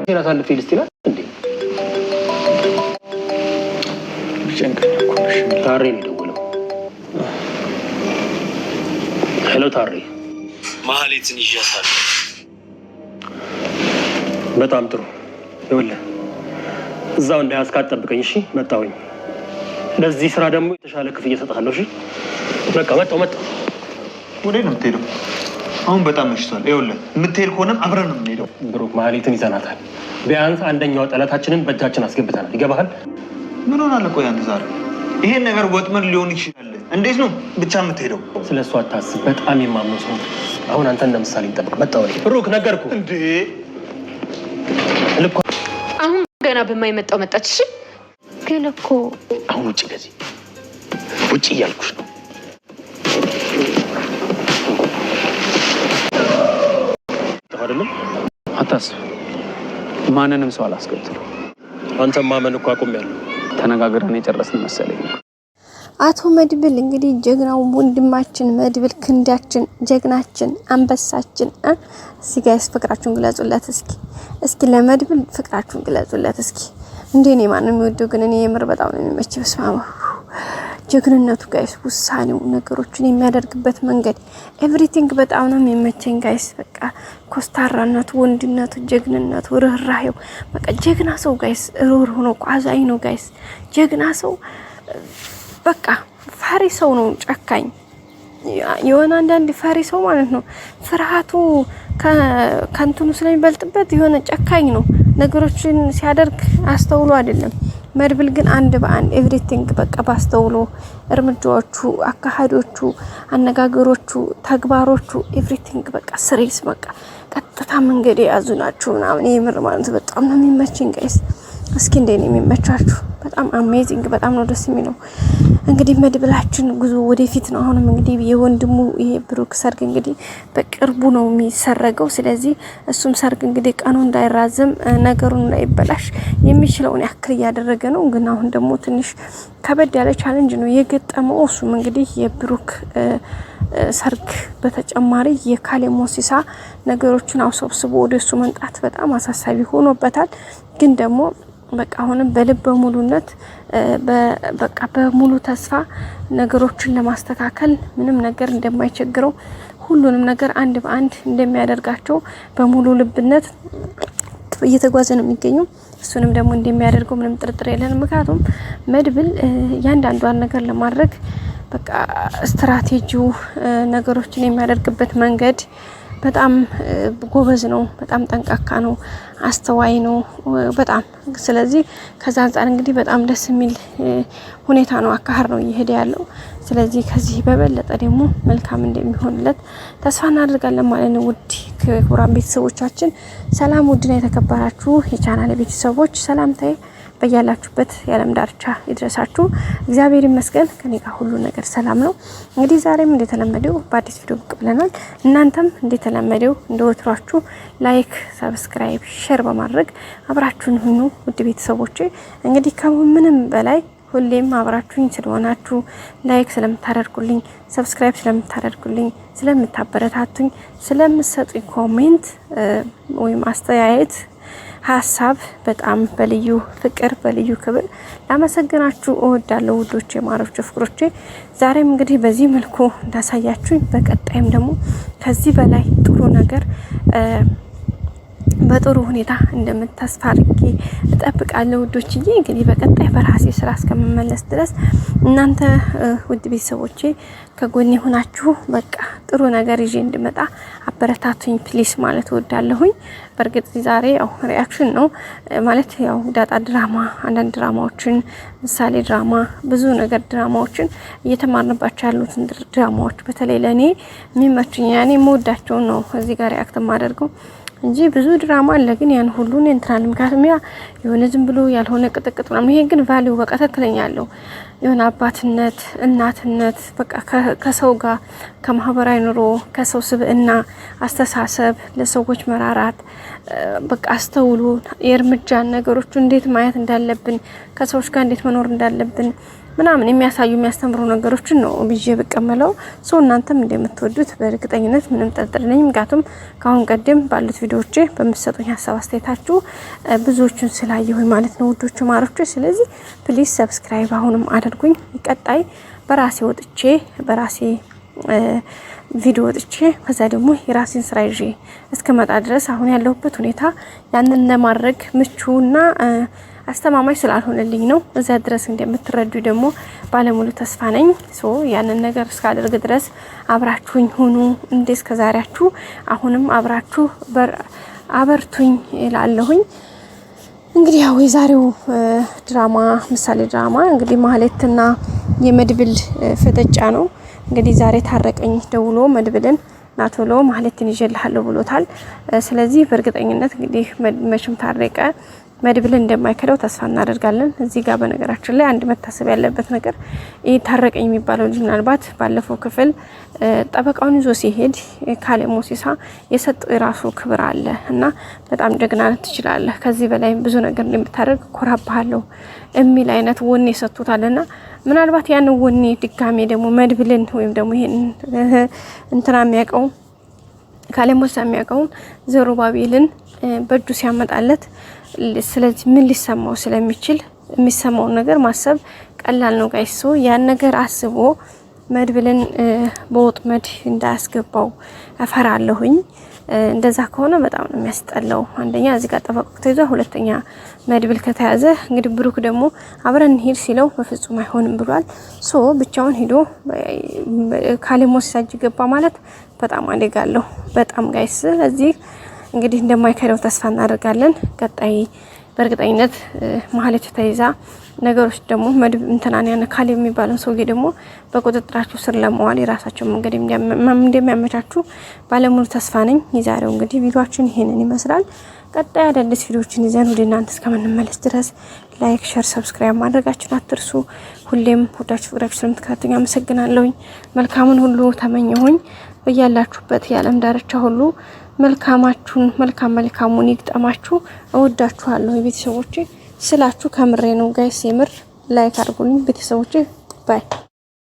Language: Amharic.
አሳልፌ ልስቲና እንዴ ታሬ ነው የደወለው። ሄሎ ታሬ። ማህሌትን ይዣታለሁ። በጣም ጥሩ። ይኸውልህ እዛው እንዳያስካት ጠብቀኝ እሺ? መጣሁኝ። ለዚህ ስራ ደግሞ የተሻለ ክፍያ እሰጥሃለሁ እሺ? በቃ መጣሁ። ወዴት ነው የምትሄደው? አሁን በጣም መሽቷል። ይኸውልህ የምትሄድ ከሆነም አብረን ነው የምንሄደው። ብሩክ ማህሌትን ይዘናታል። ቢያንስ አንደኛው ጠላታችንን በእጃችን አስገብተናል። ይገባሃል? ምን ሆናለህ? ቆይ አንተ ዛሬ ይሄን ነገር ወጥመድ ሊሆን ይችላል። እንዴት ነው ብቻ የምትሄደው? ስለሱ አታስብ። በጣም የማምነው ሰው ነው። አሁን አንተ እንደምሳሌ እንጠብቅ። መጣሁ እኔ። ብሩክ ነገርኩህ እንዴ። አሁን ገና በማይመጣው መጣች። እሺ ግን እኮ አሁን ውጪ፣ ከዚህ ውጪ እያልኩሽ ነው። አይደለም አታስብ። ማንንም ሰው አላስከትልም። አንተም ማመን እኮ አቁሜያለሁ። ተነጋግረን የጨረስን መሰለኝ። አቶ መድብል እንግዲህ ጀግናው ወንድማችን መድብል ክንዳችን፣ ጀግናችን፣ አንበሳችን እስኪ ጋይስ ፍቅራችሁን ግለጹለት። እስኪ ለመድብል ፍቅራችሁን ግለጹለት። እስኪ እንደኔ ማንም የሚወደው ግን እኔ የምር በጣም ነው የሚመቸው። ስማማ ጀግንነቱ ጋይስ፣ ውሳኔው፣ ነገሮችን የሚያደርግበት መንገድ ኤቭሪቲንግ በጣም ነው የሚመቸኝ ጋይስ። በቃ ኮስታራነቱ፣ ወንድነቱ፣ ጀግንነቱ፣ ርህራሄው በቃ ጀግና ሰው ጋይስ። ሩህሩህ ነው፣ አዛኝ ነው ጋይስ። ጀግና ሰው በቃ ፈሪ ሰው ነው፣ ጨካኝ የሆነ አንዳንድ ፈሪ ሰው ማለት ነው ፍርሃቱ ከንቱኑ ስለሚበልጥበት የሆነ ጨካኝ ነው። ነገሮችን ሲያደርግ አስተውሎ አይደለም። መድብል ግን አንድ በአንድ ኤቭሪቲንግ በቃ ባስተውሎ እርምጃዎቹ፣ አካሃዶቹ፣ አነጋገሮቹ፣ ተግባሮቹ ኤቭሪቲንግ በቃ ስሬስ በቃ ቀጥታ መንገድ የያዙ ናቸው ምናምን። የምር ማለት በጣም ነው የሚመችኝ ጋይስ። እስኪ እንደኔ የሚመቻችሁ በጣም አሜዚንግ፣ በጣም ነው ደስ የሚለው። እንግዲህ መድብላችን ጉዞ ወደፊት ነው። አሁንም እንግዲህ የወንድሙ ይሄ ብሩክ ሰርግ እንግዲህ በቅርቡ ነው የሚሰረገው። ስለዚህ እሱም ሰርግ እንግዲህ ቀኑ እንዳይራዘም ነገሩን እንዳይበላሽ የሚችለውን ያክል እያደረገ ነው። ግን አሁን ደግሞ ትንሽ ከበድ ያለ ቻሌንጅ ነው የገጠመው። እሱም እንግዲህ የብሩክ ሰርግ በተጨማሪ የካሌ ሞሲሳ ነገሮችን አውሰብስቦ ወደሱ መምጣት በጣም አሳሳቢ ሆኖበታል። ግን ደግሞ በቃ አሁንም በልበ ሙሉነት በቃ በሙሉ ተስፋ ነገሮችን ለማስተካከል ምንም ነገር እንደማይቸግረው ሁሉንም ነገር አንድ በአንድ እንደሚያደርጋቸው በሙሉ ልብነት እየተጓዘ ነው የሚገኘው። እሱንም ደግሞ እንደሚያደርገው ምንም ጥርጥር የለንም። ምክንያቱም መድብል ያንዳንዷን ነገር ለማድረግ በቃ ስትራቴጂው፣ ነገሮችን የሚያደርግበት መንገድ በጣም ጎበዝ ነው። በጣም ጠንቃቃ ነው። አስተዋይ ነው በጣም። ስለዚህ ከዛ አንፃር እንግዲህ በጣም ደስ የሚል ሁኔታ ነው፣ አካሄድ ነው እየሄደ ያለው። ስለዚህ ከዚህ በበለጠ ደግሞ መልካም እንደሚሆንለት ተስፋ እናደርጋለን ማለት ነው። ውድ ክቡራን ቤተሰቦቻችን ሰላም፣ ውድና የተከበራችሁ የቻናል ቤተሰቦች ሰላምታዬ በያላችሁበት የዓለም ዳርቻ ይድረሳችሁ። እግዚአብሔር ይመስገን ከኔ ጋር ሁሉ ነገር ሰላም ነው። እንግዲህ ዛሬም እንደተለመደው በአዲስ ቪዲዮ ብቅ ብለናል። እናንተም እንደተለመደው እንደወትሯችሁ ላይክ፣ ሰብስክራይብ፣ ሼር በማድረግ አብራችሁን ሁኑ ውድ ቤተሰቦቼ። እንግዲህ ከምንም በላይ ሁሌም አብራችሁኝ ስለሆናችሁ፣ ላይክ ስለምታደርጉልኝ፣ ሰብስክራይብ ስለምታደርጉልኝ፣ ስለምታበረታቱኝ፣ ስለምትሰጡኝ ኮሜንት ወይም አስተያየት ሀሳብ በጣም በልዩ ፍቅር በልዩ ክብር ላመሰግናችሁ እወዳለሁ ውዶቼ፣ ማሮቼ፣ ፍቅሮቼ። ዛሬም እንግዲህ በዚህ መልኩ እንዳሳያችሁኝ በቀጣይም ደግሞ ከዚህ በላይ ጥሩ ነገር በጥሩ ሁኔታ እንደምታስፋ አድርጌ እጠብቃለሁ ውዶችዬ። እንግዲህ በቀጣይ በራሴ ስራ እስከምመለስ ድረስ እናንተ ውድ ቤተሰቦቼ ከጎኔ ሆናችሁ በቃ ጥሩ ነገር ይዤ እንድመጣ አበረታቱኝ ፕሊስ ማለት እወዳለሁኝ። በእርግጥ ዛሬ ያው ሪአክሽን ነው ማለት ያው ዳጣ ድራማ፣ አንዳንድ ድራማዎችን ምሳሌ ድራማ፣ ብዙ ነገር ድራማዎችን እየተማርንባቸው ያሉትን ድራማዎች በተለይ ለኔ የሚመቹኝ ያኔ የምወዳቸውን ነው እዚህ ጋር ሪአክት ማደርገው እንጂ ብዙ ድራማ አለ። ግን ያን ሁሉ እንትን ምክንያቱም ያ የሆነ ዝም ብሎ ያልሆነ ቅጥቅጥ ነው። ይሄ ግን ቫልዩ በቃ ተከክለኛ ያለው የሆነ አባትነት፣ እናትነት በቃ ከሰው ጋር ከማህበራዊ ኑሮ ከሰው ስብዕና፣ አስተሳሰብ፣ ለሰዎች መራራት በቃ አስተውሉ የእርምጃን ነገሮች እንዴት ማየት እንዳለብን፣ ከሰዎች ጋር እንዴት መኖር እንዳለብን ምናምን የሚያስተምሩ ነገሮችን ነው ብዬ በቀመለው ሰው እናንተም እንደምትወዱት በእርግጠኝነት ምንም ጥርጥር የለኝም። ምክንያቱም ካሁን ቀደም ባሉት ቪዲዮዎቼ በምትሰጡኝ ሀሳብ አስተያየታችሁ ብዙዎቹን ስላየሁኝ ማለት ነው ውዶቹ ማሮቹ። ስለዚህ ፕሊዝ ሰብስክራይብ አሁንም አድርጉኝ። ቀጣይ በራሴ ወጥቼ በራሴ ቪዲዮ ወጥቼ ከዛ ደግሞ የራሴን ስራ ይዤ እስከመጣ ድረስ አሁን ያለሁበት ሁኔታ ያንን ለማድረግ ምቹና አስተማማኝ ስላልሆነልኝ ነው። እዛ ድረስ እንደምትረዱ ደግሞ ባለሙሉ ተስፋ ነኝ። ያንን ነገር እስካደርግ ድረስ አብራችሁኝ ሁኑ። እስከዛሬያችሁ አሁንም አብራችሁ አበርቱኝ እላለሁኝ። እንግዲህ ያው የዛሬው ድራማ ምሳሌ ድራማ እንግዲህ ማህሌትና የመድብል ፍጥጫ ነው። እንግዲህ ዛሬ ታረቀኝ ደውሎ መድብልን ናቶሎ ማህሌትን ይዤልሃለሁ ብሎታል። ስለዚህ በእርግጠኝነት እንግዲህ መቼም ታረቀ መድብል እንደማይከለው ተስፋ እናደርጋለን። እዚህ ጋር በነገራችን ላይ አንድ መታሰብ ያለበት ነገር ይሄ ታረቀኝ የሚባለው ልጅ ምናልባት ባለፈው ክፍል ጠበቃውን ይዞ ሲሄድ ካሌ ሞሲሳ የሰጠው የራሱ ክብር አለ እና በጣም ጀግና ትችላለህ፣ ከዚህ በላይ ብዙ ነገር እንደምታደርግ ኮራባለሁ የሚል አይነት ወኔ ሰጥቶታልና ምናልባት ያን ወኔ ድጋሜ ደግሞ መድብልን ወይም ደግሞ ይሄን እንትና የሚያውቀው ካሌ ሞሲሳ የሚያውቀውን ዘሩባቤልን በእጁ ሲያመጣለት ስለዚህ ምን ሊሰማው ስለሚችል የሚሰማውን ነገር ማሰብ ቀላል ነው ጋይስ። ያን ነገር አስቦ መድብልን በወጥመድ እንዳያስገባው እፈራለሁኝ። እንደዛ ከሆነ በጣም ነው የሚያስጠላው። አንደኛ እዚህ ጋር ጠበቃው ተይዞ፣ ሁለተኛ መድብል ከተያዘ እንግዲህ ብሩክ ደግሞ አብረን ሄድ ሲለው በፍጹም አይሆንም ብሏል። ብቻውን ሄዶ ካሌ ሞሲሳ እጅ ገባ ማለት በጣም አደጋለሁ በጣም ጋይስ። ስለዚህ እንግዲህ እንደማይከረው ተስፋ እናደርጋለን። ቀጣይ በእርግጠኝነት ማህሌት ተይዛ ነገሮች ደግሞ መድብ እንተናን ያነ ካሌ የሚባለው ሰውዬ ደግሞ በቁጥጥራቸው ስር ለመዋል የራሳቸው መንገድ እንደሚያመቻቹ ባለሙሉ ተስፋ ነኝ። የዛሬው እንግዲህ ቪዲዮአችን ይሄንን ይመስላል። ቀጣይ አዳዲስ ቪዲዮዎችን ይዘን ወደ እናንተ እስከምንመለስ ድረስ ላይክ፣ ሼር፣ ሰብስክራይብ ማድረጋችሁን አትርሱ። ሁሌም ወዳችሁ ፍቅራችሁ ስለምትከታተሉኝ አመሰግናለሁኝ። መልካሙን ሁሉ ተመኘሁኝ። በያላችሁበት የዓለም ዳርቻ ሁሉ መልካሙን ይግጠማችሁ። እወዳችኋለሁ ቤተሰቦቼ ስላችሁ ከምሬ ነው ጋይስ። የምር ላይክ አድርጉልኝ ቤተሰቦቼ። ባይ